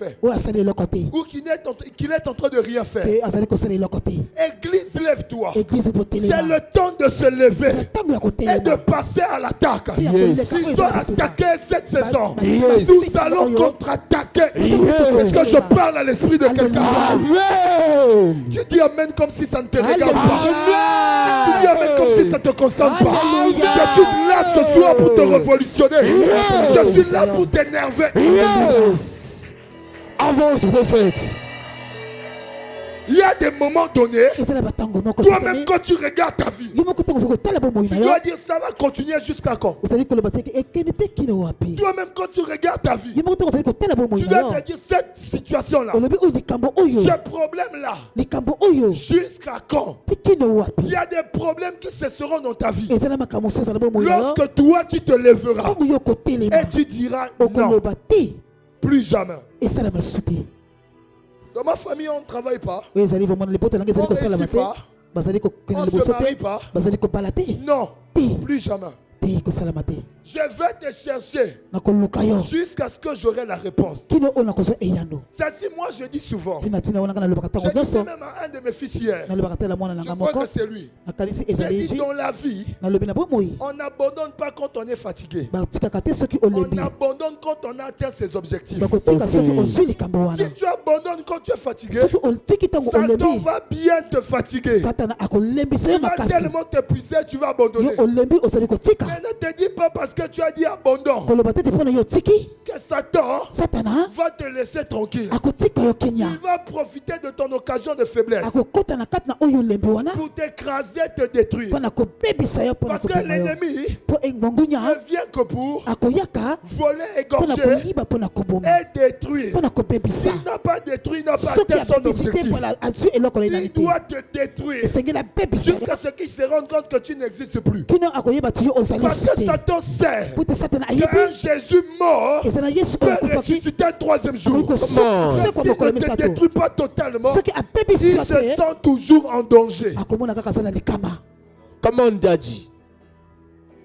fait. Ou qu'il est en train de rien faire. Église, lève-toi. C'est le temps de se lever et de passer à l'attaque. Ils ont attaqué cette saison. Nous allons contre-attaquer. Est-ce que je parle à l'esprit de quelqu'un? Tu dis amen comme si ça ne te regarde pas. Tu dis amen comme si ça ne te concerne pas. Je suis là ce soir pour te révolutionner. Je suis là pour t'énerver. Avance, prophète. Il y a des moments donnés, toi-même quand tu regardes ta vie, tu dois dire ça va continuer jusqu'à quand. Toi-même quand tu regardes ta vie, tu dois te dire cette situation-là, ce problème-là, jusqu'à quand. Il y a des problèmes qui cesseront dans ta vie. Lorsque toi tu te lèveras et tu diras non, plus jamais. Dans ma famille, on ne travaille pas. On ne réussit pas. On ne se marie pas. Non, plus jamais. Je vais te chercher jusqu'à ce que j'aurai la réponse. C'est si moi je dis souvent. Je dis même à un de mes fils hier. Je crois que c'est lui. J'ai dit dans la vie, on n'abandonne pas quand on est fatigué. On abandonne quand on atteint ses objectifs. Si tu abandonnes quand tu es fatigué, Satan va bien te fatiguer. Il va tellement t'épuiser, tu vas abandonner. Mais ne te dis pas parce que tu as dit abandon que Satan va te laisser tranquille. Il va profiter de ton occasion de faiblesse pour t'écraser, te détruire. Parce que l'ennemi ne vient que pour voler, égorger et détruire. S'il n'a pas détruit, il n'a pas atteint son objectif. Il doit te détruire jusqu'à ce qu'il se rende compte que tu n'existes plus. Parce que Satan sait qu'un Jésus mort peut ressusciter un troisième jour. S'il ne te détruit pas totalement, il se sent toujours en danger. Comment Daddy?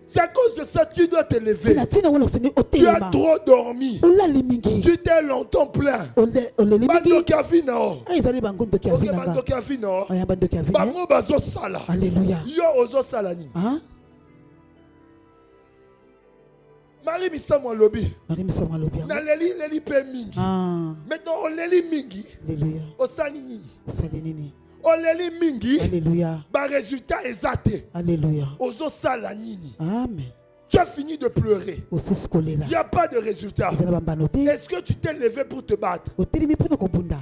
C'est à cause de ça que tu dois te lever. Tu as trop dormi. Tu t'es longtemps plein. Alléluia. Marie misa mwa lobi. Na leli pe mingi. Maintenant on leli mingi. Alléluia. Osali nini. On leli mingi. Alléluia. Ba résultat exact. Alléluia. Ozo sala nini. Amen. Tu as fini de pleurer. Il n'y a pas de résultat. Est-ce que tu t'es levé pour te battre?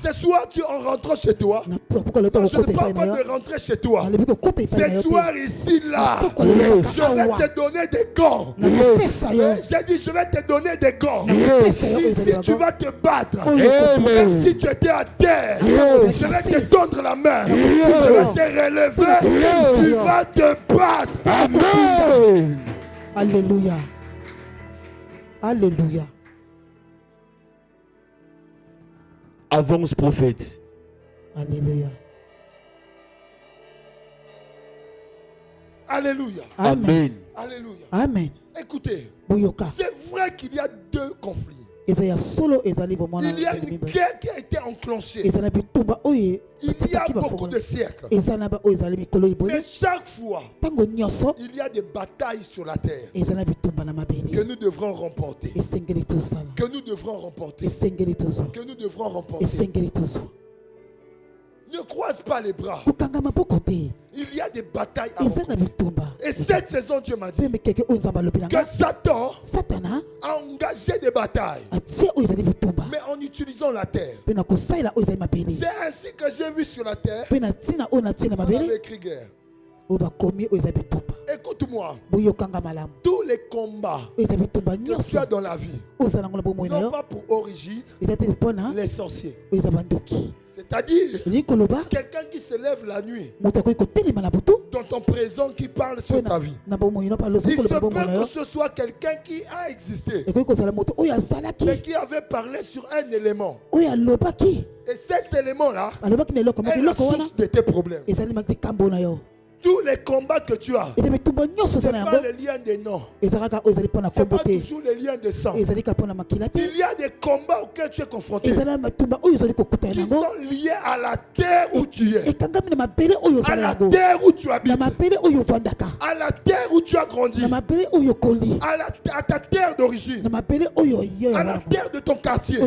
Ce soir, en rentrant chez toi. Non, je ne parle pas de rentrer chez toi. Ce soir, ici, là, je vais te donner des gants. J'ai dit, je vais te donner des gants. Ici, tu vas te battre. Même si tu étais à terre, je vais te tendre la main. Je vais te relever. Tu vas te battre. Amen. Alléluia. Alléluia. Avance, prophète. Alléluia. Alléluia. Amen. Alléluia. Amen. Écoutez, c'est vrai qu'il y a deux conflits. Il y a une guerre qui a été enclenchée. Il y a beaucoup de siècles. Mais chaque fois, il y a des batailles sur la terre que nous devrons remporter. Que nous devrons remporter. Que nous devrons remporter. Ne croise pas les bras. Il y a des batailles à remporter. Et cette saison, Dieu m'a dit que Satan a engagé des batailles, mais en utilisant la terre. C'est ainsi que j'ai vu sur la terre. On avait écrit guerre. Écoute-moi, tous les combats que tu as dans la vie n'ont pas pour origine les sorciers. C'est-à-dire quelqu'un qui se lève la nuit dans ton présent qui parle sur ta vie. Il se peut que ce soit quelqu'un qui a existé mais qui avait parlé sur un élément. Et cet élément-là est la source de tes problèmes. tous les combats que tu as, ce n'est pas le lien des noms. Ce n'est pas toujours le lien de sang. Il y a des combats auxquels tu es confronté qui sont liés à la terre où tu es, à la terre où tu habites, à la terre où tu as grandi, à ta terre d'origine, à la terre de ton quartier, à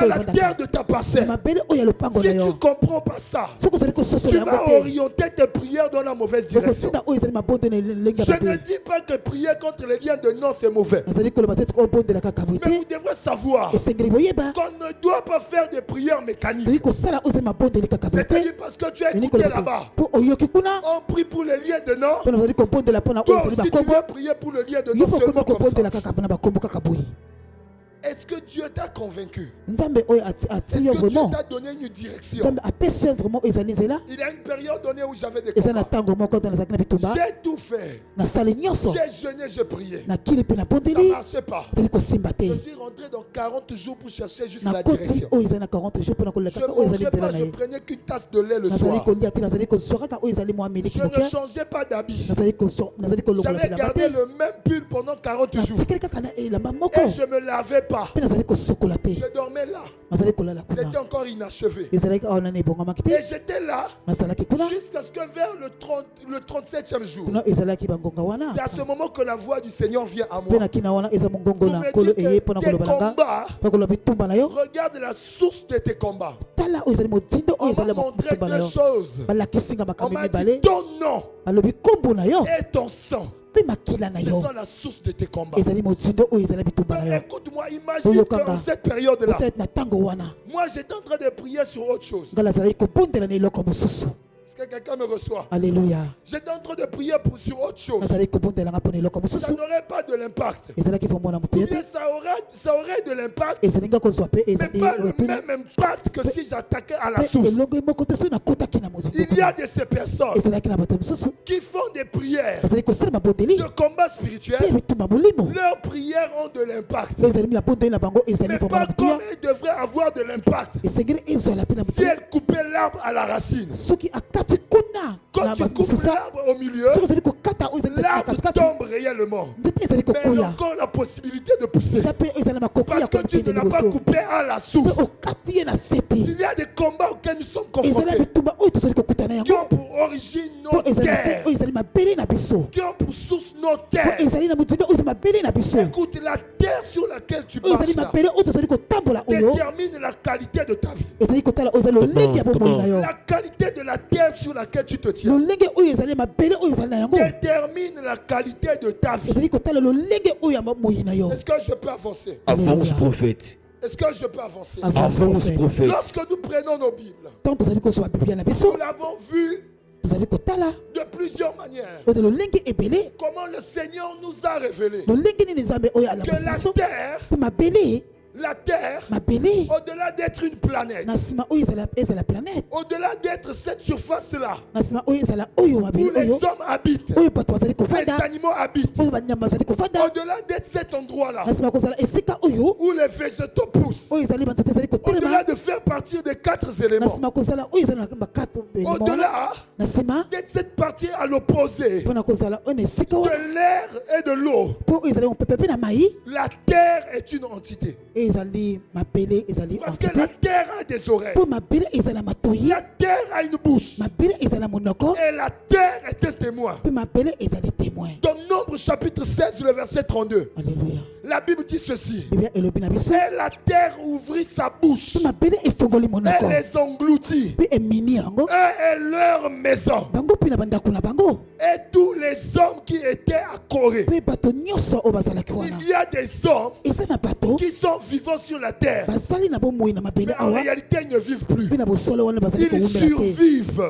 la terre de ta parcelle. Si tu ne comprends pas ça, tu vas orienter tes prières dans la mauvaise direction. Je ne dis pas que prier contre les liens de nom c'est mauvais. Mais vous devrez savoir qu'on ne doit pas faire des prières mécaniques. C'est-à-dire parce que tu es écouté là-bas, on prie pour les liens de nom. Toi aussi tu veux prier pour le lien de nom seulement comme ça. Est-ce que Dieu t'a convaincu? Est-ce que Dieu t'a donné une direction? Il y a une période donnée où j'avais des combats. J'ai tout fait. J'ai jeûné, j'ai prié. Ça ne marchait pas. Je suis rentré dans 40 jours pour chercher juste la direction. Je ne mangeais pas, je prenais qu'une tasse de lait le soir. Je ne changeais pas d'habit. J'avais gardé le même pull pendant 40 jours. Et je me lavais pas. Je dormais là. C'était encore inachevé. Et j'étais là jusqu'à ce que vers le 37e jour, c'est à ce moment que la voix du Seigneur vient à moi pour me dire que tes combats, regarde la source de tes combats. On m'a montré deux choses. On m'a dit ton nom et ton sang. C'est ça la source de tes combats. Écoute-moi, imagine qu'en cette période-là, moi j'étais en train de prier sur autre chose. Est-ce que quelqu'un me reçoit? Alléluia. J'étais en train de prier sur autre chose. Ça n'aurait pas de l'impact. Ou bien ça aurait de l'impact, mais pas le même impact que si j'attaquais à la source. Il y a de ces personnes qui font des prières de combat spirituel. Leurs prières ont de l'impact, mais pas comme elles devraient avoir de l'impact si elles coupaient l'arbre à la racine. Quand tu coupes l'arbre au milieu, l'arbre tombe réellement. Mais il y a encore la possibilité de pousser. Parce que tu ne l'as pas coupé à la source. Il y a des combats auxquels nous sommes confrontés, qui ont pour origine nos terres, qui ont pour source nos terres. Écoute, la terre sur laquelle tu marches là détermine la qualité de ta vie. La qualité de la terre sur laquelle tu te tiens détermine la qualité de ta vie. Est-ce que je peux avancer? Avance, prophète. Est-ce que je peux avancer? Avance, prophète. Lorsque nous prenons nos Bibles, nous l'avons vu de plusieurs manières. Comment le Seigneur nous a révélé que la terre, au-delà d'être une planète, au-delà d'être cette surface-là où les hommes habitent, les animaux habitent, au-delà d'être cet endroit-là où les végétaux poussent, au-delà de faire partie des 4 éléments, au-delà d'être cette partie à l'opposé de l'air et de l'eau, la terre est une entité. Parce que la terre a des oreilles, la terre a une bouche, et la terre est un témoin. Dans Nombre chapitre 16, le verset 32, Alléluia. La Bible dit ceci: et la terre ouvrit sa bouche, elle les engloutit, eux et leur maison, et tous les hommes qui étaient à Corée. Il y a des hommes qui sont vivants sur la terre, mais en réalité ils ne vivent plus, ils survivent.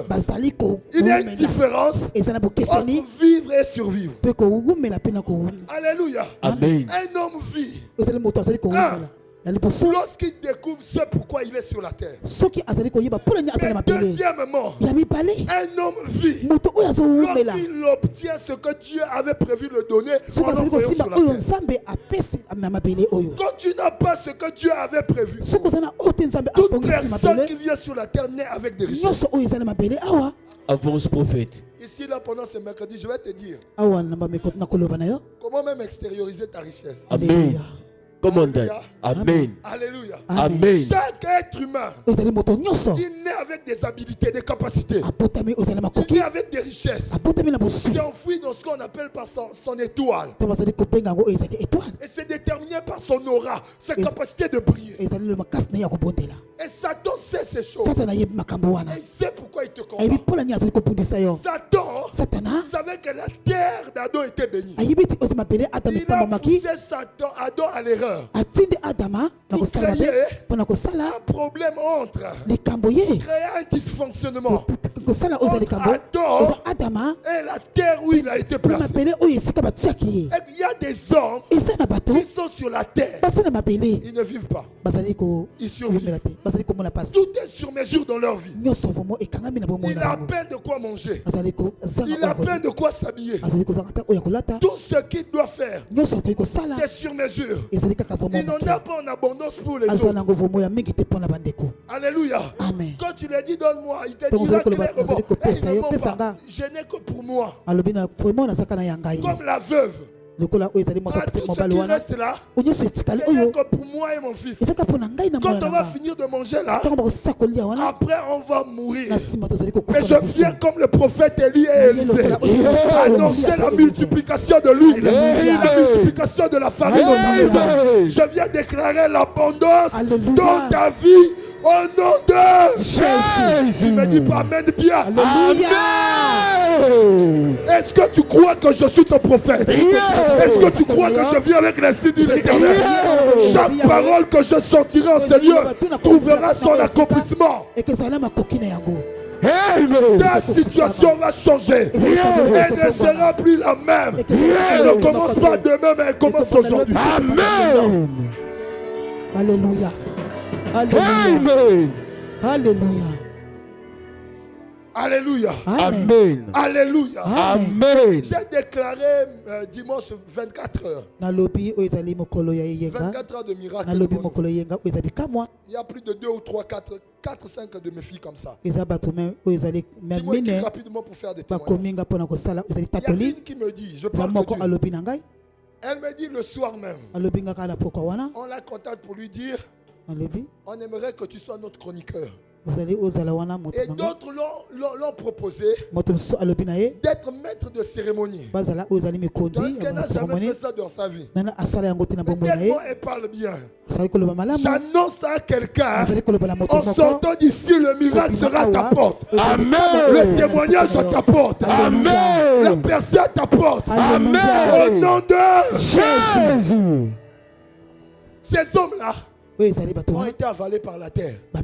Il y a une différence entre vivre et survivre. Alléluia. Amen. Un homme vit lorsqu'il découvre ce pourquoi il est sur la terre. Mais deuxièmement, un homme vit lorsqu'il obtient ce que Dieu avait prévu de donner en l'envoyant sur la terre. Quand tu n'as pas ce que Dieu avait prévu, toute personne qui vient sur la terre naît avec des richesses. Avance prophète. Ici, là, pendant ce mercredi, je vais te dire comment même extérioriser ta richesse. Amen. Commandant. Amen. Alléluia. Amen. Chaque être humain, il naît avec des habilités, des capacités. Il naît avec des richesses. Il est enfoui dans ce qu'on appelle par son étoile. Et c'est déterminé par son aura, sa capacité de briller. Et Satan sait ces choses. Et il sait pourquoi il te combat. Satan savait que la terre d'Adam était bénie. Il a poussé Adam à l'erreur. Pour créer un problème entre, créer un dysfonctionnement entre Adam et la terre où il a été placé. Et il y a des hommes qui sont sur la terre. Ils ne vivent pas. Ils survivent. Tout est sur mesure dans leur vie. Il a à peine de quoi manger. Il a à peine de quoi s'habiller. Tout ce qu'il doit faire, c'est sur mesure. Il n'en a pas en abondance pour les autres. Alléluia. Amen. Quand tu lui dis donne-moi, il te dira clairement, je n'ai que pour moi. Comme la veuve. Tout ce qui reste là, ce n'est que pour moi et mon fils. Quand on va finir de manger là, après on va mourir. Mais je viens comme le prophète Élie et Élisée annoncer la multiplication de l'huile, la multiplication de la farine dans ta maison. Je viens déclarer l'abondance dans ta vie au nom de Jésus. Tu me dis pas amen bien. Alléluia. Est-ce que tu crois que je suis ton prophète? Est-ce que tu crois que je viens avec l'insigne de l'Éternel? Chaque parole que je sortirai en ce lieu trouvera son accomplissement. Ta situation va changer. Elle ne sera plus la même. Elle ne commence pas demain, mais elle commence aujourd'hui. Amen. Alléluia. Amen. Alléluia. Alléluia. Amen. Alléluia. Amen. J'ai déclaré dimanche 24 heures. 24 heures de miracle. Il y a plus de 2 ou 3, 4, 5 de mes filles comme ça. Dis-moi écris rapidement pour faire des témoignages. Il y a une qui me dit, je parle de Dieu. Elle me dit le soir même, on la contacte pour lui dire, on aimerait que tu sois notre chroniqueur. Et d'autres l'ont proposé d'être maître de cérémonie. Donc elle n'a jamais fait ça dans sa vie. Mais tellement elle parle bien. J'annonce à quelqu'un, en sortant d'ici, le miracle sera à ta porte. Amen. Le témoignage à ta porte. Amen. La percée à ta porte. Amen. Au nom de Jésus. Ces hommes-là ont été avalés par la terre. Il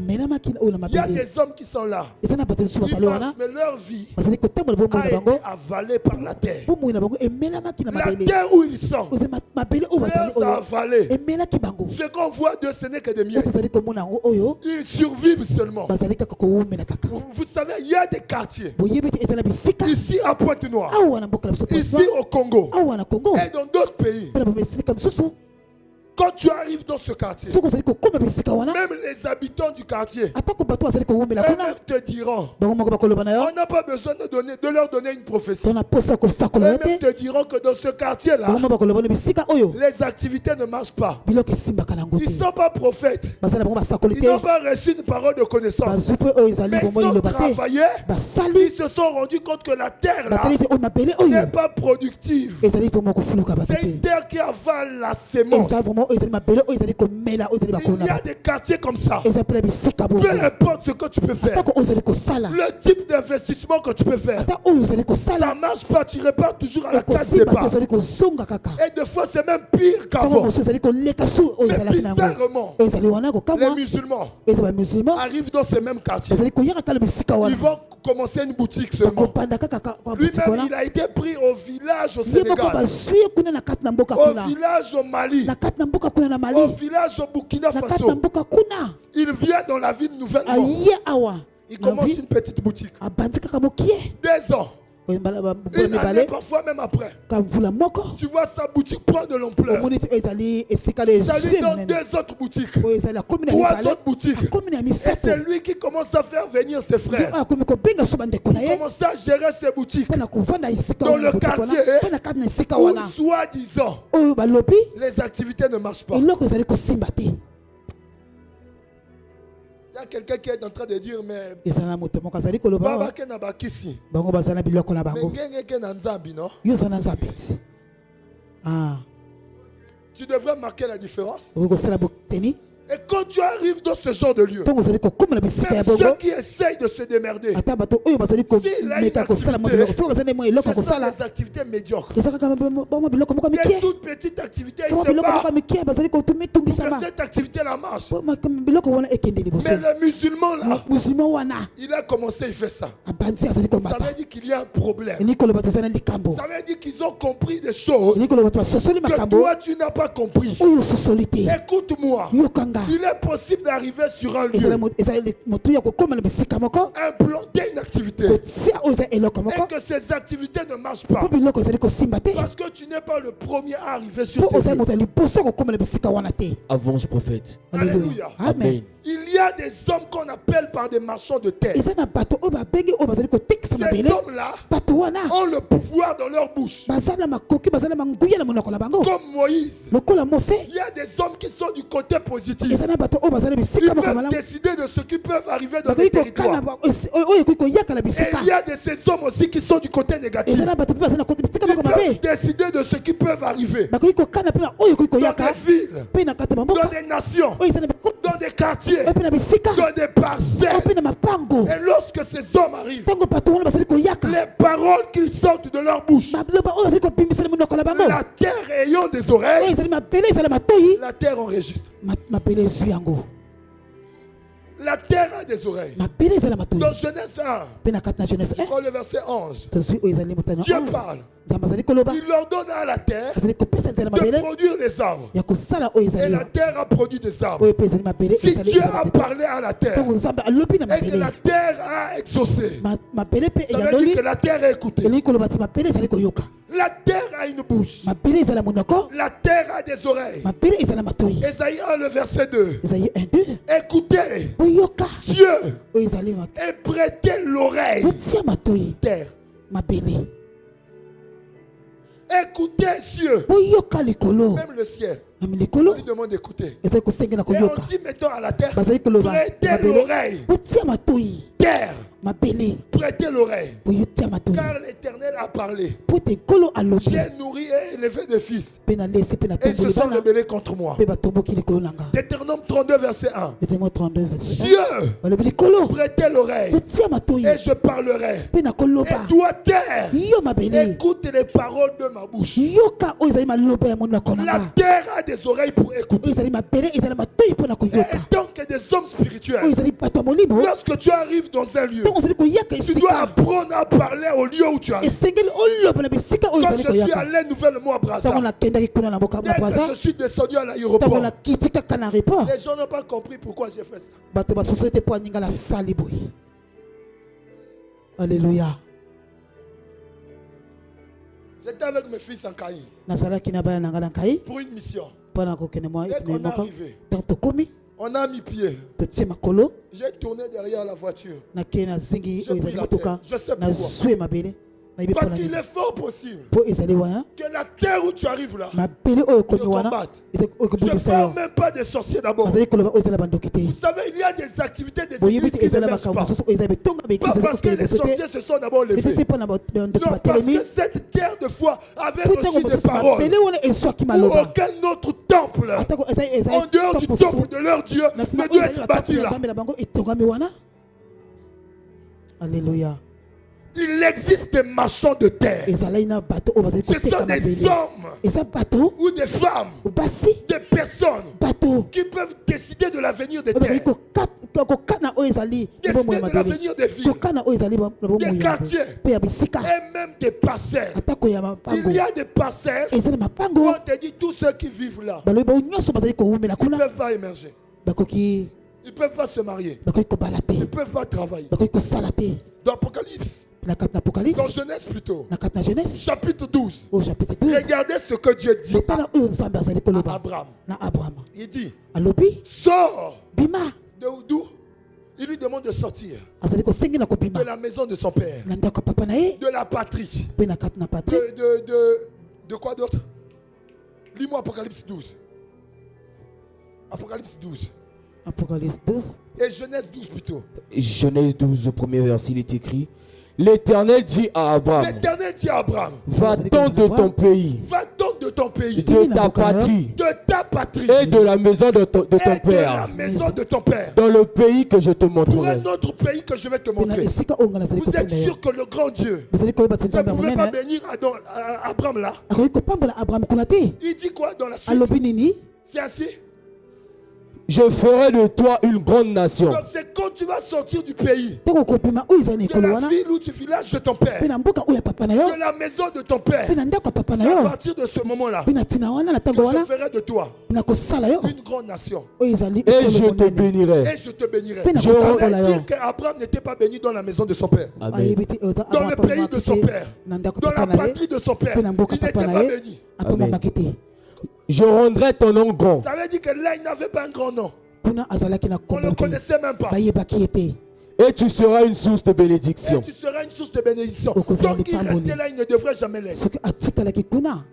y a des hommes qui sont là. Ils marchent, mais leur vie a été avalée par la terre. La terre où ils sont, les a avalés. Ce qu'on voit d'eux, ce n'est que des miettes. Ils survivent seulement. Vous savez, il y a des quartiers. Ici à Pointe-Noire, ici au Congo, et dans d'autres pays. Quand tu arrives dans ce quartier, même les habitants du quartier, eux-mêmes te diront, on n'a pas besoin de leur donner une prophétie. Eux-mêmes te diront que dans ce quartier-là, les activités ne marchent pas. Ils ne sont pas prophètes. Ils n'ont pas reçu une parole de connaissance. Mais ils ont travaillé. Ils se sont rendus compte que la terre là n'est pas productive. C'est une terre qui avale la sémence. Il y a des quartiers comme ça. Peu importe ce que tu peux faire, le type d'investissement que tu peux faire, ça ne marche pas. Tu repars toujours à la case départ. Et des fois, c'est même pire qu'avant. Mais bizarrement, les musulmans arrivent dans ces mêmes quartiers. Ils vont commencer une boutique seulement. Lui-même, il a été pris au village au Sénégal, au village au Mali, au village au Burkina Faso. Il vient dans la ville nouvellement. Il commence une petite boutique. 2 ans. Une année, parfois même après. Tu vois sa boutique prendre de l'ampleur. Ça lui donne 2 autres boutiques. 3 autres boutiques. Et c'est lui qui commence à faire venir ses frères. Il commence à gérer ses boutiques. Dans le quartier où, soi-disant, les activités ne marchent pas. Il y a quelqu'un qui est en train de dire, mais Baba Kena Bakisi. Tu devrais marquer la différence. Et quand tu arrives dans ce genre de lieu, même ceux qui essayent de se démerder, s'il a une activité, c'est ça les activités médiocres. Des toutes petites activités, il se bat pour que cette activité-là marche. Mais le musulman là, il a commencé, il fait ça. Ça veut dire qu'il y a un problème. Ça veut dire qu'ils ont compris des choses que toi tu n'as pas compris. Écoute-moi. Il est possible d'arriver sur un lieu, implanter une activité, et que ces activités ne marchent pas. Parce que tu n'es pas le premier à arriver sur ces lieux. Avance, prophète. Alléluia. Amen. Il y a des hommes qu'on appelle par des marchands de terre. Ces hommes-là ont le pouvoir dans leur bouche. Comme Moïse. Il y a des hommes qui sont du côté positif. Ils peuvent décider de ce qui peut arriver dans le territoire. Et il y a de ces hommes aussi qui sont du côté négatif. Ils peuvent décider de ce qui peut arriver dans des villes, dans des nations, dans des quartiers, dans des parcelles. Et lorsque ces hommes arrivent, les paroles qu'ils sortent de leur bouche, la terre ayant des oreilles, la terre enregistre. La terre a des oreilles. Dans Genèse 1, je crois le verset 11, Dieu parle. Il leur donne à la terre de produire des arbres. Et la terre a produit des arbres. Si Dieu a parlé à la terre et que la terre a exaucé, ça veut dire que la terre a écouté. La terre a une bouche. La terre a des oreilles. Ésaïe 1, le verset 2. Écoutez, Dieu, et prêtez l'oreille. Terre. Écoutez, cieux. Même le ciel. On lui demande d'écouter. Et on dit mettons à la terre, prêtez l'oreille. Terre, prêtez l'oreille. Car l'Éternel a parlé. J'ai nourri et élevé des fils. Et ils se sont rebellés contre moi. Deutéronome 32, verset 1. Dieu, prêtez l'oreille. Et je parlerai. Et toi, terre, écoute les paroles de ma bouche. La terre a des oreilles pour écouter. Et tant que des hommes spirituels, lorsque tu arrives dans un lieu, tu dois apprendre à parler au lieu où tu arrives. Quand je suis allé nouvellement à Brazza, dès que je suis descendu à l'aéroport, les gens n'ont pas compris pourquoi j'ai fait ça. Alléluia. J'étais avec mes fils en Kaï pour une mission. Dès qu'on est arrivé, on a mis pied. J'ai tourné derrière la voiture. J'ai pris la terre. Je sais pourquoi. Parce qu'il est fort possible que la terre où tu arrives là te combatte. Je ne parle même pas des sorciers d'abord. Vous savez, il y a des activités des églises qui ne marchent pas. Pas parce que les sorciers se sont d'abord levés. Non, parce que cette terre de foi avait reçu des paroles où aucun autre temple, en dehors du temple de leur Dieu, ne doit être bâti là. Alléluia. Il existe des marchands de terre. Ce sont des hommes ou des femmes, des personnes qui peuvent décider de l'avenir des terres, décider de l'avenir des villes, des quartiers et même des parcelles. Il y a des parcelles où on te dit tous ceux qui vivent là, ils ne peuvent pas émerger. Ils ne peuvent pas se marier. Ils ne peuvent pas travailler. Dans Apocalypse, Dans Genèse plutôt. Chapitre Chapitre 12. Regardez ce que Dieu dit à Abraham. Il dit, sors. D'où? Il lui demande de sortir de la maison de son père, de la patrie. De quoi d'autre? Lis-moi Apocalypse 12. Apocalypse 12. Apocalypse 12. Et Genèse 12 plutôt. Genèse 12, au premier verset, il est écrit: L'Éternel dit à Abraham, va-t'en de ton pays, de ta patrie, et de la maison de ton père, dans le pays que je te montrerai. Pour un autre pays que je vais te montrer. Vous êtes sûr que le grand Dieu ne pouvait pas bénir Abraham là? Il dit quoi dans la suite? C'est ainsi. Je ferai de toi une grande nation. Donc c'est quand tu vas sortir du pays, de la ville ou du village de ton père, de la maison de ton père, à partir de ce moment-là, que je ferai de toi une grande nation. Et je te bénirai. Et je te bénirai. Ça veut dire qu'Abraham n'était pas béni dans la maison de son père. Amen. Dans le pays de son père, dans la patrie de son père, il n'était pas béni. Amen. Je rendrai ton nom grand. Ça veut dire que là, il n'avait pas un grand nom. On ne le connaissait même pas. Et tu seras une source de bénédiction. Et tu seras une source de bénédiction. Donc il restait là, il ne devrait jamais l'être.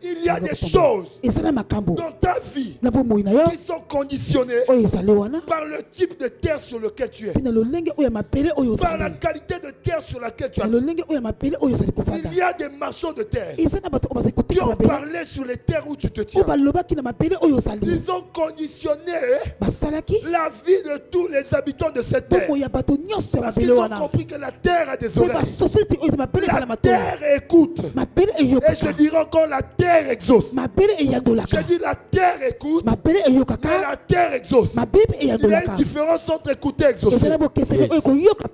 Il y a des choses dans ta vie qui sont conditionnées par le type de terre sur lequel tu es, par la qualité de terre sur laquelle tu es. Il y a des marchands de terre qui ont parlé sur les terres où tu te tiens. Ils ont conditionné la vie de tous les habitants de cette terre. Parce qu'ils ont compris que la terre a des oreilles. La terre écoute. Et je dirais encore, la terre exauce. Je dis la terre écoute, mais la terre exauce. Il y a une différence entre écouter et exaucer.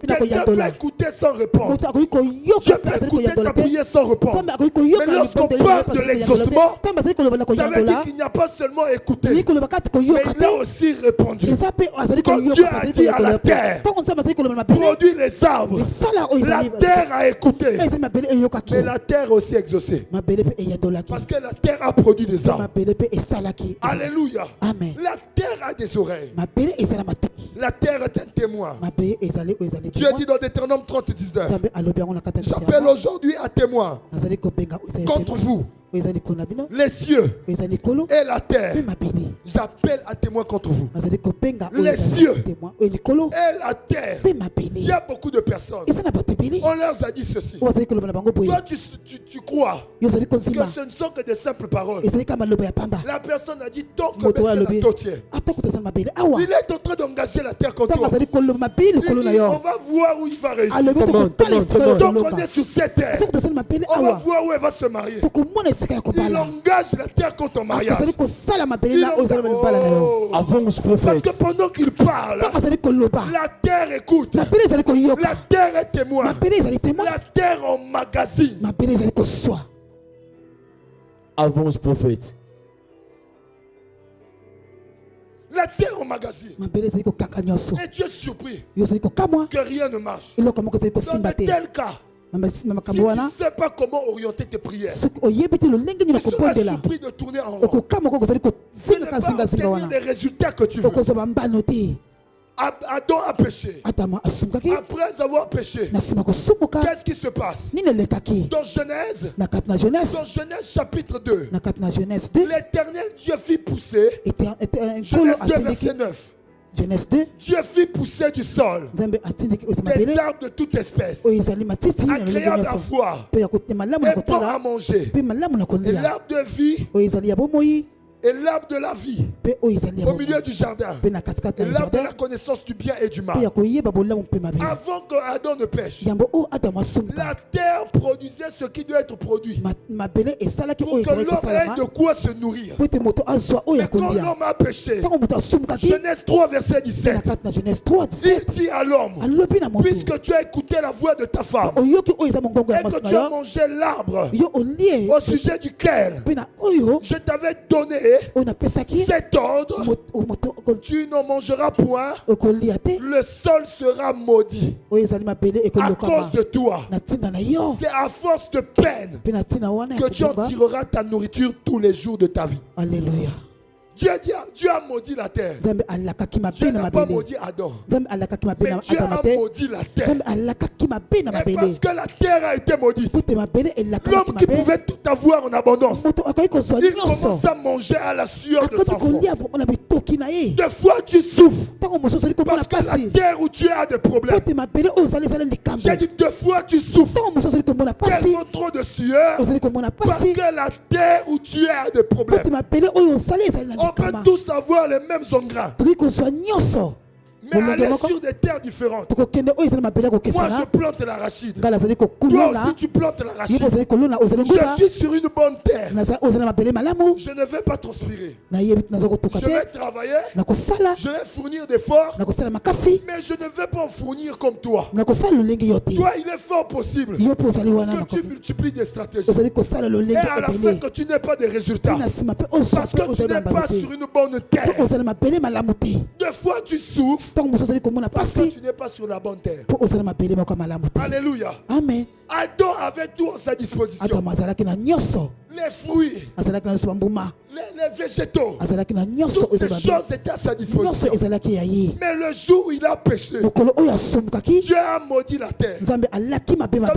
Quelqu'un peut écouter sans répondre. Tu peux écouter ta prière sans répondre. Mais lorsqu'on parle de l'exaucement, ça veut dire qu'il n'y a pas seulement écouté, mais il a aussi répondu. Comme Dieu a dit à la terre, produit les arbres. La terre a écouté, mais la terre a aussi exaucé. Parce que la terre a produit des arbres. Alléluia. Amen. La terre a des oreilles. La terre est un témoin. Dieu dit dans Deutéronome 30, 19, j'appelle aujourd'hui à témoin contre vous les cieux et la terre. J'appelle à témoin contre vous les cieux et la terre. Il y a beaucoup de personnes, on leur a dit ceci. Toi tu crois que ce ne sont que des simples paroles. La personne a dit tant que il est en train d'engager la terre contre toi. Il dit, on va voir où il va réussir. Donc on est sur cette terre, on va voir où elle va se marier. Il engage la terre contre ton mariage. Avance, prophète. Parce que pendant qu'il parle, la terre écoute. La terre est témoin. La terre emmagasine. Avance, prophète. La terre emmagasine. Et tu es surpris que rien ne marche. Dans de tels cas, si tu ne sais pas comment orienter tes prières, tu seras surpris de tourner en rond. Tu ne vas obtenir les résultats que tu veux. Adam a péché. Après avoir péché, qu'est-ce qui se passe? Dans Genèse chapitre 2, l'Éternel Dieu fit pousser, Genèse 2 verset 9, Dieu fit pousser du sol des arbres de toute espèce, agréables à voir et bons à manger, et l'arbre de vie et l'arbre de la vie au milieu du jardin, et l'arbre de la connaissance du bien et du mal. Avant que Adam ne pêche, la terre produisait ce qui doit être produit pour que l'homme ait de quoi se nourrir. Mais quand l'homme a péché, Genèse 3 verset 17, il dit à l'homme, puisque tu as écouté la voix de ta femme et que tu as mangé l'arbre au sujet duquel je t'avais donné cet ordre, tu ne mangeras point, le sol sera maudit à cause de toi. C'est à force de peine que tu en tireras ta nourriture tous les jours de ta vie. Alléluia. Dieu a maudit la terre. Dieu n'a pas maudit Adam. Mais Dieu a maudit la terre. Et parce que la terre a été maudite, l'homme qui pouvait tout avoir en abondance, il commence à manger à la sueur de sa front. Des fois tu souffres parce que la terre où tu as des problèmes. J'ai dit deux fois tu souffres tellement trop de sueur parce que la terre où tu as des problèmes. On peut tous avoir les mêmes ingrats, mais aller sur des terres différentes. Moi je plante l'arachide. Toi aussi tu plantes l'arachide. Je suis sur une bonne terre. Je ne vais pas transpirer. Je vais travailler. Je vais fournir des efforts. Mais je ne vais pas en fournir comme toi. Toi il est fort possible que tu multiplies des stratégies et à la fin que tu n'aies pas de résultats parce que tu n'es pas sur une bonne terre. Des fois tu souffres parce que tu n'es pas sur la bonne terre. Alléluia. Amen. Adam avait tout à sa disposition. Les fruits, les végétaux, toutes ces choses étaient à sa disposition. Mais le jour où il a péché, Dieu a maudit la terre. Vous savez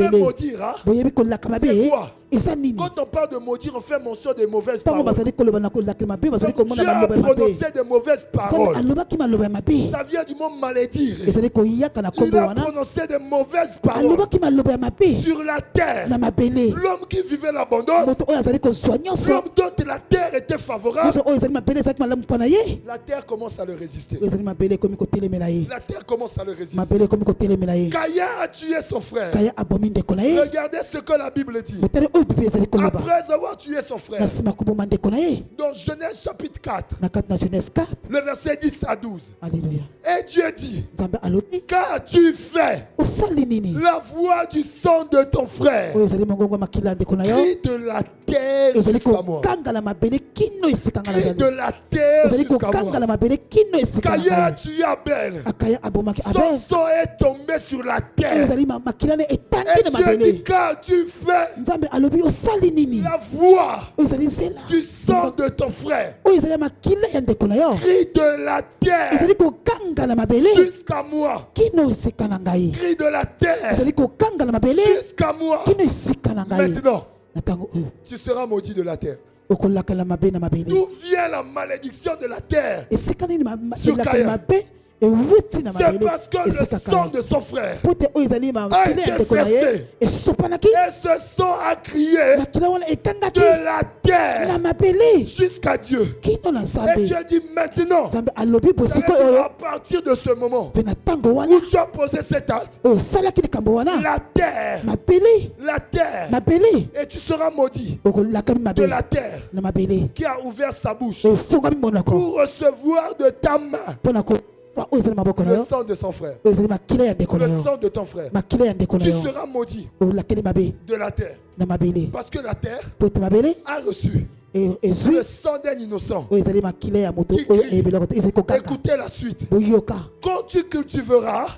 maudire, hein? C'est quoi? Quand on parle de maudire, on fait mention des mauvaises paroles. Donc Dieu a prononcé des mauvaises paroles. Ça vient du mot malédire. Il a prononcé des mauvaises paroles sur la terre. L'homme qui vivait l'abondance, l'homme dont la terre était favorable, la terre commence à le résister. La terre commence à le résister. Caïn a tué son frère. Regardez ce que la Bible dit. Après avoir tué son frère, dans Genèse chapitre 4, le verset 10 à 12. Alléluia. Et Dieu dit, qu'as-tu fait? La voix du sang de ton frère crie de la terre jusqu'à moi. Crie de la terre jusqu'à moi. Caïn a tué Abel. Son sang est tombé sur la terre. Et Dieu dit, qu'as-tu fait? La voix du sang de ton frère crie de la terre jusqu'à moi. Crie de la terre jusqu'à moi. Maintenant, tu seras maudit de la terre. D'où vient la malédiction de la terre sur Caïn? C'est parce que le sang de son frère a été versé. Et ce sang a crié de la terre jusqu'à Dieu. Et Dieu dit maintenant, à partir de ce moment où tu as posé cet acte, la terre, et tu seras maudit de la terre qui a ouvert sa bouche pour recevoir de ta main le sang de son frère, le sang de ton frère. Tu seras maudit de la terre parce que la terre a reçu le sang d'un innocent qui crie. Écoutez la suite. Quand tu cultiveras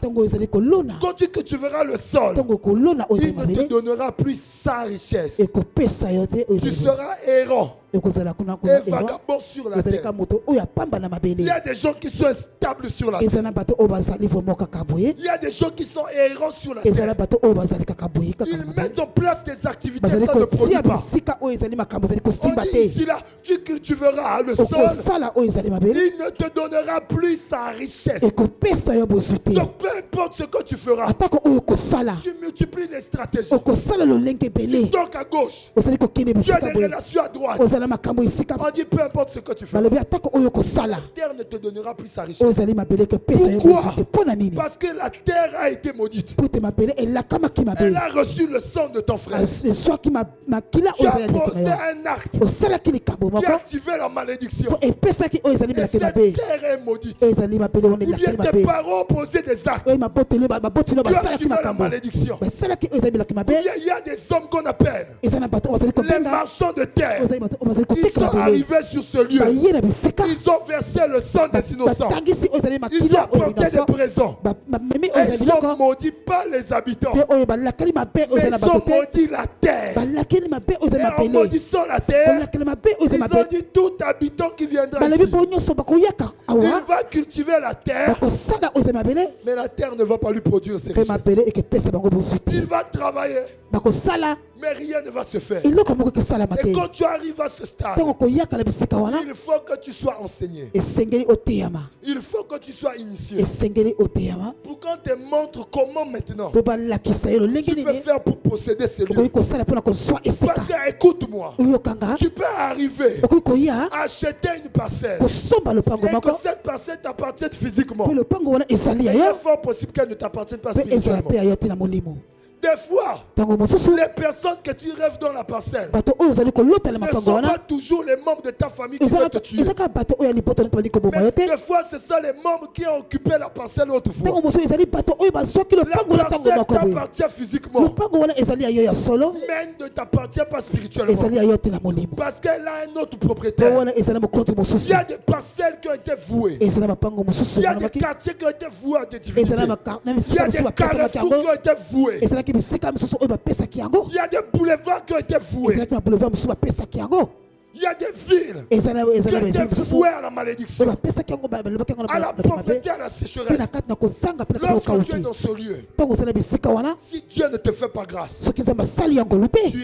le sol, il ne te donnera plus sa richesse. Tu seras errant et vagabond sur la terre. Il y a des gens qui sont instables sur la terre. Il y a des gens qui sont errants sur la terre. Ils mettent en place des activités, ça ne produit pas. On dit ici là, tu cultiveras le sol, il ne te donnera plus sa richesse. Donc peu importe ce que tu feras, tu multiplies les stratégies. Donc à gauche, tu as des relations à droite. On dit peu importe ce que tu fais, la terre ne te donnera plus sa richesse. Pourquoi? Parce que la terre a été maudite. Elle a reçu le sang de ton frère. Tu as posé un acte qui a activé la malédiction. Et cette terre est maudite. Ou bien tes parents ont posé des actes qui ont activé la malédiction. Ou bien il y a des hommes qu'on appelle les marchands de terre. Ils sont arrivés sur ce lieu. Ils ont versé le sang des innocents. Ils ont apporté des présents. Et ils ont maudit pas les habitants. Mais ils ont maudit la terre. Et en maudissant la terre, ils ont dit tout habitant qui viendra ici, il va cultiver la terre, mais la terre ne va pas lui produire ses richesses. Il va travailler, mais rien ne va se faire. Et quand tu arrives à ce stade, il faut que tu sois enseigné. Il faut que tu sois initié. Pour qu'on te montre comment maintenant tu peux faire pour posséder ces lieux. Parce que écoute-moi, tu peux arriver à acheter une parcelle et que cette parcelle t'appartienne physiquement. Il est fort possible qu'elle ne t'appartienne pas spirituellement. Des fois, les personnes que tu rêves dans la parcelle ne sont pas toujours les membres de ta famille qui vont te tuer. Mais des fois, ce sont les membres qui ont occupé la parcelle autrefois. La parcelle t'appartient physiquement, mais ne t'appartient pas spirituellement. Parce qu'elle a un autre propriétaire. Il y a des parcelles qui ont été vouées. Il y a des quartiers qui ont été voués à des divinités. Il y a des carrefours qui ont été voués. Il y a des boulevards qui ont été voués. Il y a des villes qui ont été vouées à la malédiction, à la pauvreté, à la sécheresse. Lorsque tu es dans ce lieu, si Dieu ne te fait pas grâce, tu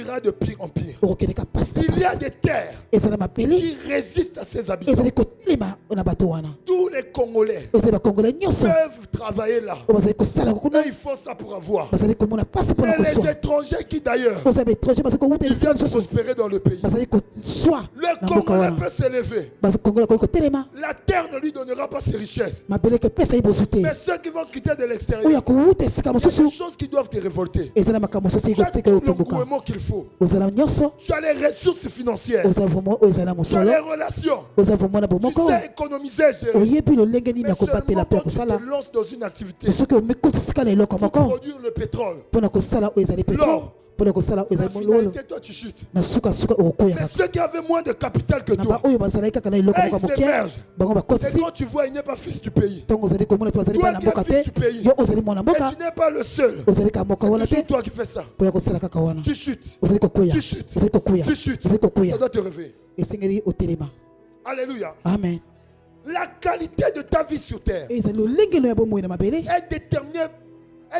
iras de pire en pire. Il y a des terres qui résistent à ses habitants. Tous les Congolais peuvent travailler là. Et ils font ça pour avoir. Et les étrangers qui d'ailleurs, ils viennent prospérer dans le pays. Le Congolais peut s'élever. La terre ne lui donnera pas ses richesses. Mais ceux qui vont quitter de l'extérieur, il y a des choses qui doivent te révolter. Tu as tout l'engouement qu'il faut. Tu as les ressources financières. Tu as les relations. Tu sais économiser, gérer. Mais seulement quand tu te lances dans une activité pour produire le pétrole, l'or, la finalité, toi tu chutes. Mais ceux qui avaient moins de capital que toi, ils s'émergent. Et quand tu vois, il n'est pas fils du pays. Toi qui es fils du pays, et tu n'es pas le seul. C'est toujours toi qui fais ça. Tu chutes. Tu chutes. Tu chutes. Ça doit te réveiller. Alléluia. Amen. La qualité de ta vie sur terre est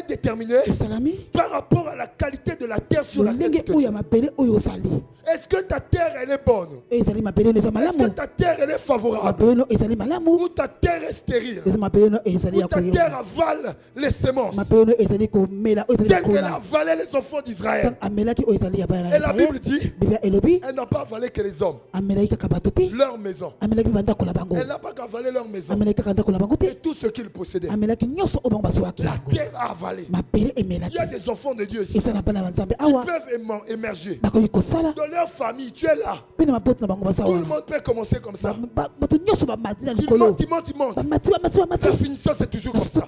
déterminée par rapport à la qualité de la terre sur laquelle tu te tiens. Est-ce que ta terre elle est bonne? Est-ce que ta terre elle est favorable? Ou ta terre est stérile? Ou ta terre avale les semences telles qu'elle a avalé les enfants d'Israël? Et la Bible dit elle n'a pas avalé que les hommes, leur maison. Elle n'a pas qu'avalé leur maison et tout ce qu'ils possédaient. La terre a avalé. Il y a des enfants de Dieu ici. Ils peuvent émerger. Dans leur famille, tu es là. Tout le monde peut commencer comme ça. Il monte. La finition, c'est toujours comme ça.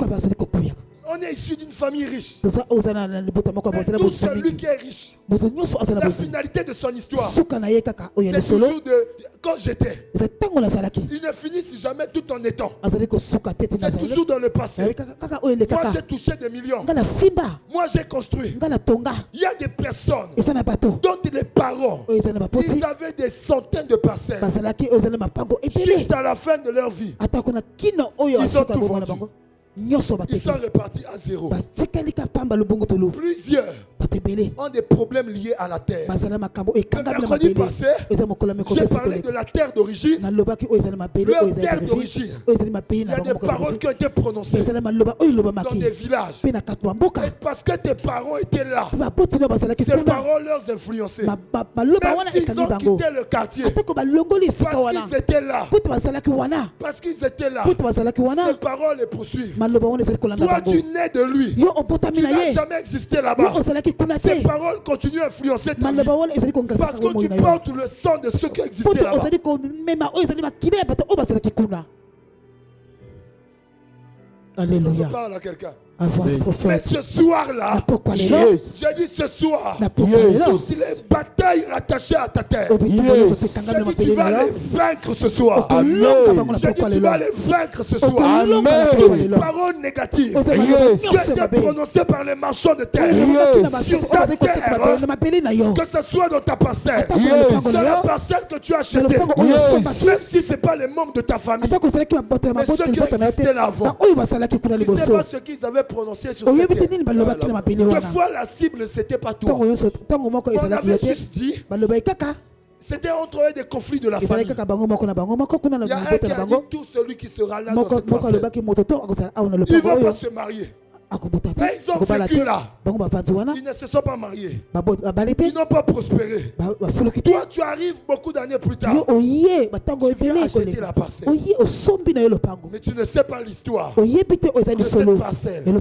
On est issu d'une famille riche. Mais tout celui qui est riche, la finalité de son histoire, c'est toujours de quand j'étais. Il ne finissent jamais tout en étant. C'est toujours dans le passé. Moi j'ai touché des millions. Moi j'ai construit. Il y a des personnes dont les parents, ils avaient des centaines de parcelles. Jusqu'à la fin de leur vie, ils ont tout vendu. Ils sont repartis à zéro. Plusieurs ont des problèmes liés à la terre. Le mercredi passé, j'ai parlé de la terre d'origine. Leur terre d'origine. Il y a des paroles qui ont été prononcées dans des villages. Et parce que tes parents étaient là, ces paroles leur influençaient. Même s'ils ont quitté le quartier, parce qu'ils étaient là, ces paroles les poursuivent. Toi, tu nais de lui. Tu n'as jamais existé là-bas. Ces paroles continuent à influencer ta vie. Parce que tu portes le sang de ceux qui existaient là-bas. Alléluia. Je parle à quelqu'un. Mais ce soir-là, j'ai dit ce soir, toutes les batailles rattachées à ta terre, j'ai dit tu vas les vaincre ce soir. J'ai dit tu vas les vaincre ce soir. Toute parole négative qui a été prononcée par les marchands de terre sur ta terre, que ce soit dans ta parcelle, dans la parcelle que tu as achetée, même si ce n'est pas les membres de ta famille, mais ceux qui existaient là avant, tu ne sais pas ce qu'ils avaient prononcé sur cette terre. Deux fois la cible, c'était pas toi. On avait juste dit, c'était entre eux des conflits de la famille. Il y a un qui a dit tout celui qui sera là dans cette parcelle, il ne va pas se marier. Et ils ont vécu là. Ils ne se sont pas mariés. Ils n'ont pas prospéré. Toi, tu arrives beaucoup d'années plus tard. Tu viens acheter la parcelle. Mais tu ne sais pas l'histoire de cette parcelle. Tu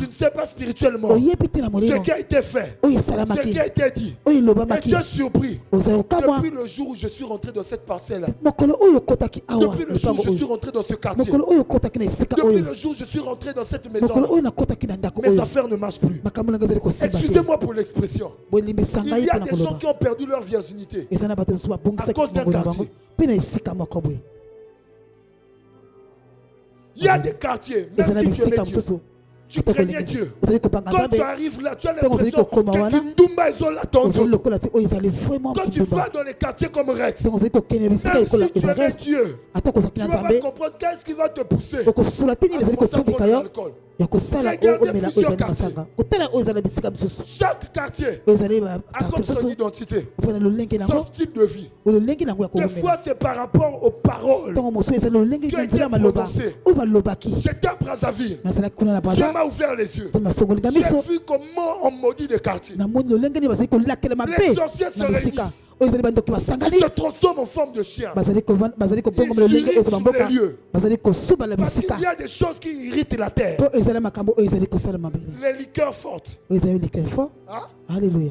ne sais pas spirituellement ce qui a été fait, ce qui a été dit. Et tu es surpris. Depuis le jour où je suis rentré dans cette parcelle, depuis le jour où je suis rentré dans ce quartier, depuis le jour où je suis rentré dans cette maison, mes affaires ne marchent plus. Excusez-moi pour l'expression. Il y a des gens qui ont perdu leur virginité à cause d'un quartier. Il y a des quartiers, même si tu aimais Dieu, tu craignais Dieu. Quand tu arrives là, tu as l'impression que Kindumba est là ton dos. Quand tu vas dans les quartiers comme Rex, même si tu aimais Dieu, tu vas pas comprendre qu'est-ce qui va te pousser à commencer à prendre de l'alcool. Regardez plusieurs quartiers. Chaque quartier a comme son identité, son style de vie. Des fois, c'est par rapport aux paroles qui ont été prononcées. J'étais à Brazzaville. Dieu m'a ouvert les yeux. J'ai vu comment on maudit des quartiers. Les sorciers se réunissent. Ils se transforment en forme de chiens. Ils irritent sur les lieux. Parce qu'il y a des choses qui irritent la terre. Les liqueurs fortes. Hein?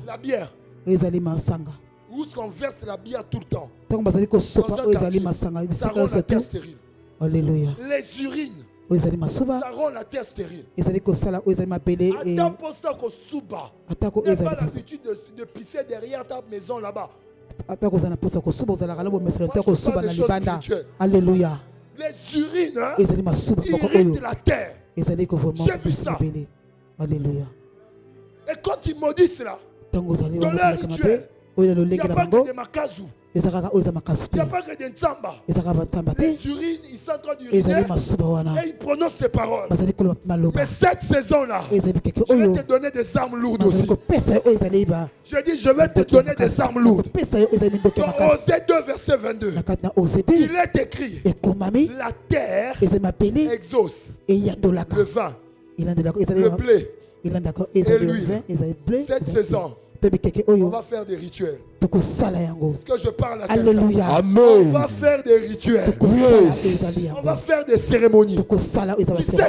La bière. Où est-ce qu'on verse la bière tout le temps? Dans un quartier, ça rend la terre stérile. Les urines, ça rend la terre stérile. Attends pour ça qu'on souba. N'as pas l'habitude de pisser derrière ta maison là-bas. Alléluia. Les urines, hein, irritent la terre. J'ai vu ça. Alléluia. Et quand ils maudissent là, dans leur rituel, il n'y a pas que des makazou. Il n'y a pas que des ntsamba. Les urines, ils sont en train d'uriner et ils prononcent les paroles. Mais cette saison-là, je vais te donner des armes lourdes aussi. Je dis, je vais te donner des armes lourdes. Dans Osée 2, verset 22, il est écrit, la terre exauce le vin, le blé et l'huile. Cette saison, on va faire des rituels. Est-ce que je parle à quelqu'un? On va faire des rituels. On va faire des cérémonies. Tu sais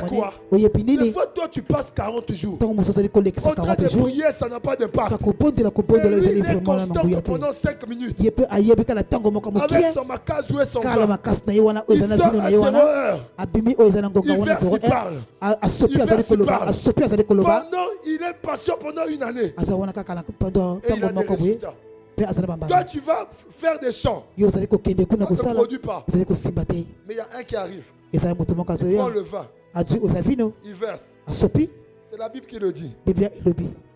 quoi? Des fois, toi, tu passes 40 jours. En train de prier, ça n'a pas d'impact. Mais lui, il est constant pendant 5 minutes. Avec son makazou et son vin. Il sort à 0 heure. Il verse, il parle. Pendant, il est patient pendant une année. Et il a des résultats. Toi, tu vas faire des chants. Ça ne produit pas. Mais il y a un qui arrive. Il prend le vin. Il verse. C'est la Bible qui le dit.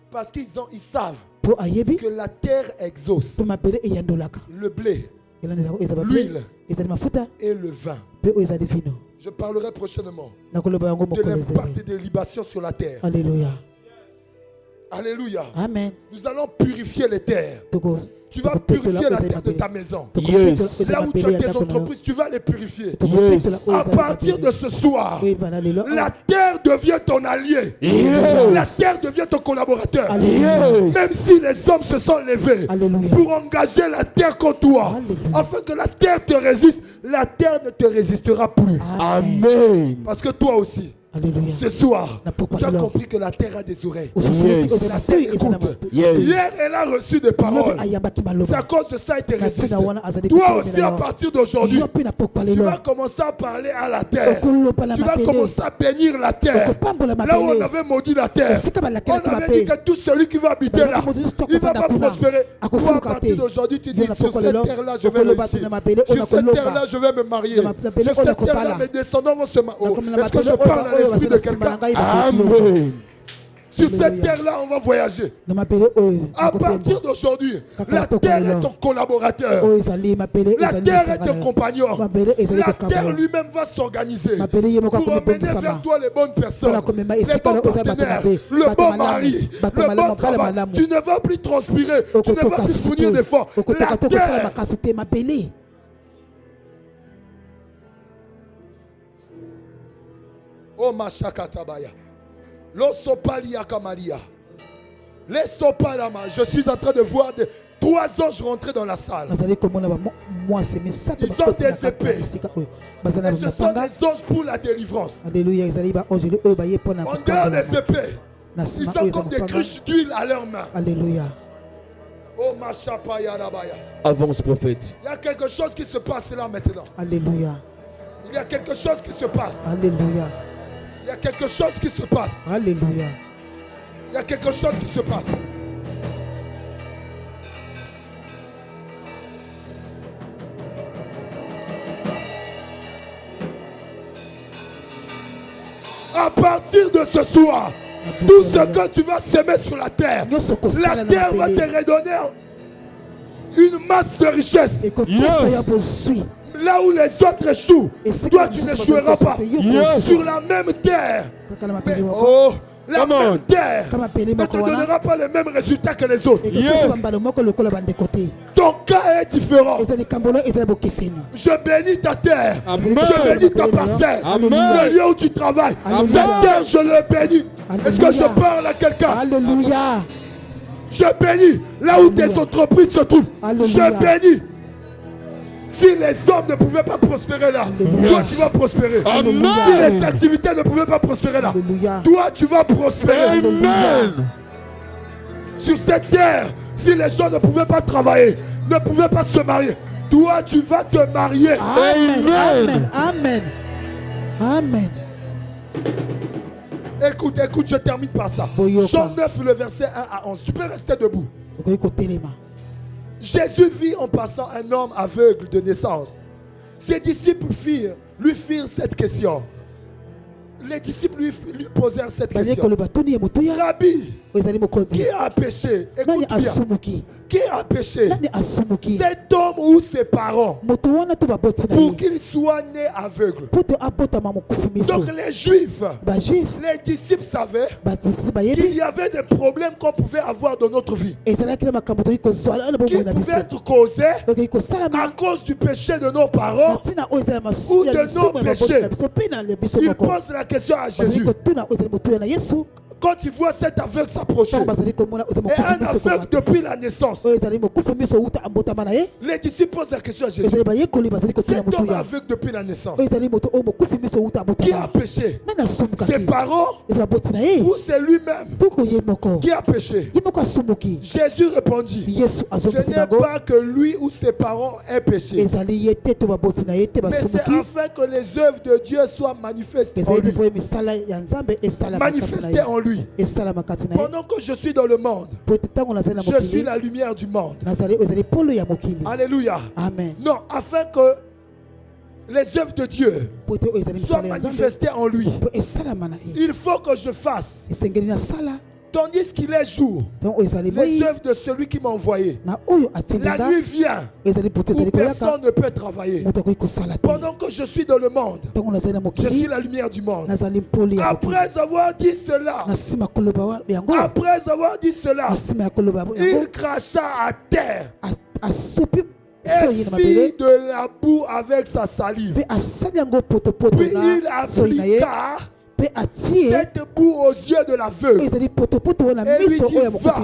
Parce qu'ils savent que la terre exauce le blé, l'huile et le vin. Je parlerai prochainement de l'impact des libations sur la terre. Alléluia. Alléluia. Amen. Nous allons purifier les terres. Tu vas purifier la terre de ta maison. Yes. Là où tu as tes entreprises, tu vas les purifier. Yes. À partir de ce soir, la terre devient ton allié. Yes. La terre devient ton collaborateur. Yes. Même si les hommes se sont levés pour engager la terre contre toi, afin que la terre te résiste ne te résistera plus. Amen. Parce que toi aussi, Alléluia. Ce soir, tu as compris que la terre a des oreilles. Yes. La terre écoute. Yes. Hier, elle a reçu des paroles. C'est à cause de ça qu'elle était résistée. Toi aussi, à partir d'aujourd'hui, tu vas commencer à parler à la terre. Tu vas commencer à bénir la terre. Là où on avait maudit la terre, on avait dit que tout celui qui va habiter là, il ne va pas prospérer. Toi, à partir d'aujourd'hui, tu dis, sur cette terre-là, je vais réussir. Sur cette terre-là, je vais me marier. Sur cette terre-là, mes descendants vont se marier. Est-ce que je parle à l'esprit de quelqu'un? Amen. Sur cette terre-là, on va voyager. À partir d'aujourd'hui, la terre est ton collaborateur. La terre est ton compagnon. La terre lui-même va s'organiser pour emmener vers toi les bonnes personnes, les bons partenaires, le bon mari, le bon travail. Tu ne vas plus transpirer, tu ne vas plus fournir d'efforts. La terre. Oh Machakatabaya. L'Osopalia Kamaria. Les Sopalama. Je suis en train de voir 3 anges rentrer dans la salle. Ils ont des épées. Et ce sont des anges pour la délivrance. En dehors des épées, ils ont comme des cruches d'huile à leurs mains. Alléluia. Oh Machapaya Rabaya. Avance, prophète. Il y a quelque chose qui se passe là maintenant. Alléluia. Il y a quelque chose qui se passe. Alléluia. Il y a quelque chose qui se passe. Alléluia. Il y a quelque chose qui se passe. À partir de ce soir, tout ce que tu vas semer sur la terre va te redonner une masse de richesse. Yes. Là où les autres échouent, toi tu n'échoueras pas. Sur la même terre. Mais, oh, la même terre ne te donnera pas le même résultat que les autres. Ton cas est différent. Je bénis ta terre. Amen. Je bénis ta parcelle. Le lieu où tu travailles. Cette terre, je le bénis. Est-ce que je parle à quelqu'un? Alléluia. Je bénis là où tes entreprises se trouvent. Je bénis. Si les hommes ne pouvaient pas prospérer là, toi tu vas prospérer. Amen. Si les activités ne pouvaient pas prospérer là, toi tu vas prospérer. Amen. Sur cette terre, si les gens ne pouvaient pas travailler, ne pouvaient pas se marier, toi tu vas te marier. Amen. Amen. Amen. Amen. Écoute, je termine par ça. Jean 9, le verset 1 à 11. Tu peux rester debout. Jésus vit en passant un homme aveugle de naissance. Ses disciples lui firent cette question. Les disciples lui posèrent cette question. Rabbi, qui a péché? Écoute bien. Qui a péché? Cet homme ou ses parents, pour qu'il soit né aveugle. Donc les Juifs, les disciples savaient qu'il y avait des problèmes qu'on pouvait avoir dans notre vie, qui pouvaient être causés à cause du péché de nos parents ou de nos péchés. Il pose la question à Jésus. Quand il voit cet aveugle s'approcher, et un aveugle depuis la naissance, les disciples posent la question à Jésus. Cet homme aveugle depuis la naissance, qui a péché? Ses parents ou c'est lui-même qui a péché? Jésus répondit, ce n'est pas que lui ou ses parents aient péché, mais c'est afin que les œuvres de Dieu soient manifestées en lui. Manifestées en lui. Pendant que je suis dans le monde, je suis la lumière du monde. Alléluia. Amen. Non, afin que les œuvres de Dieu soient manifestées en lui, il faut que je fasse. Tandis qu'il est jour, les œuvres de celui qui m'a envoyé. La nuit vient où personne ne peut travailler. Pendant que je suis dans le monde, je suis la lumière du monde. Après avoir dit cela, il cracha à terre et fit de la boue avec sa salive. Puis il appliqua cette boue aux yeux de l'aveugle et lui dit, va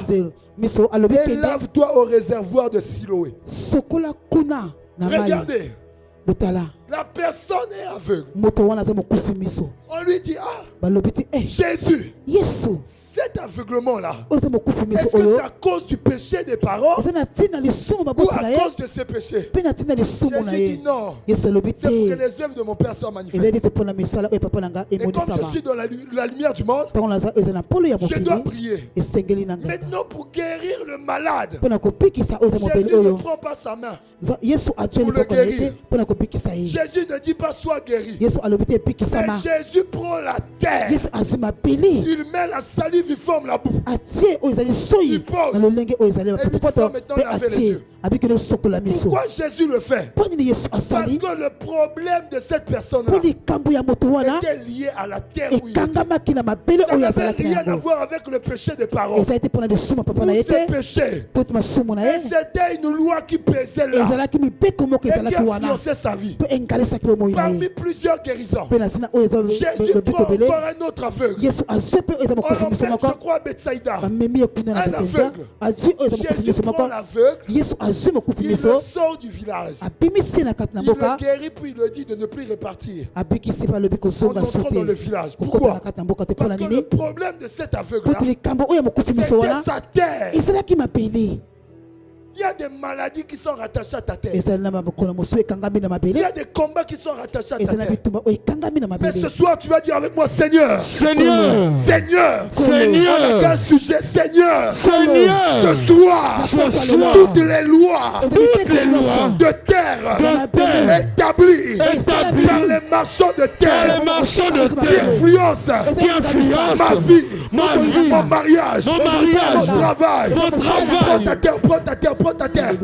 et lave-toi au réservoir de Siloé. Regardez, La personne est aveugle. On lui dit, Jésus, cet aveuglement-là, est-ce que c'est à cause du péché des parents ou à cause de ses péchés? Jésus dit non, c'est pour que les œuvres de mon Père soient manifestes. Et comme je suis dans la lumière du monde, je dois prier. Maintenant, pour guérir le malade, Jésus ne prend pas sa main pour le guérir. Jésus ne dit pas sois guéri. Mais Jésus prend la terre. Il met la salive, il forme la boue. Il pose. Et il dit maintenant laver les yeux. Pourquoi Jésus le fait? Parce que le problème de cette personne-là était lié à la terre où il était. Ça n'avait rien à voir avec le péché des parents. Pour ces péchés, et c'était une loi qui pesait là et qui influençait sa vie. Parmi plusieurs guérisons, Jésus prend encore un autre aveugle. On l'appelle, je crois, Bethsaïda, un aveugle. Jésus prend l'aveugle, il le sort du village. Il le guérit, puis il le dit de ne plus repartir en entrant dans le village. Pourquoi? Parce que le problème de cet aveugle-là, c'était sa terre. Il y a des maladies qui sont rattachées à ta terre. Il y a des combats qui sont rattachés à ta terre. Mais ce soir, tu vas dire avec moi, Seigneur. Seigneur. Seigneur. Seigneur. On a quel sujet? Seigneur. Seigneur. Ce soir, toutes les lois de terre établies par les marchands de terre qui influencent ma vie, mon mariage, mon travail. Prends ta terre.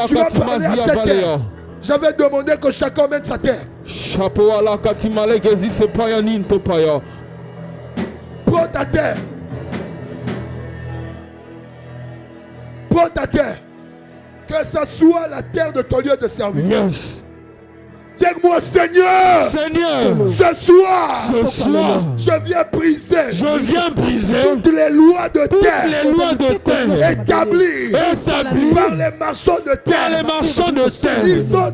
Tu vas parler à cette terre. J'avais demandé que chacun mette sa terre. Prends ta terre. Prends ta terre. Que ce soit la terre de ton lieu de service. Yes. Dis-moi, Seigneur, ce soir, je viens briser toutes les lois de terre établies par les marchands de terre. Ils ont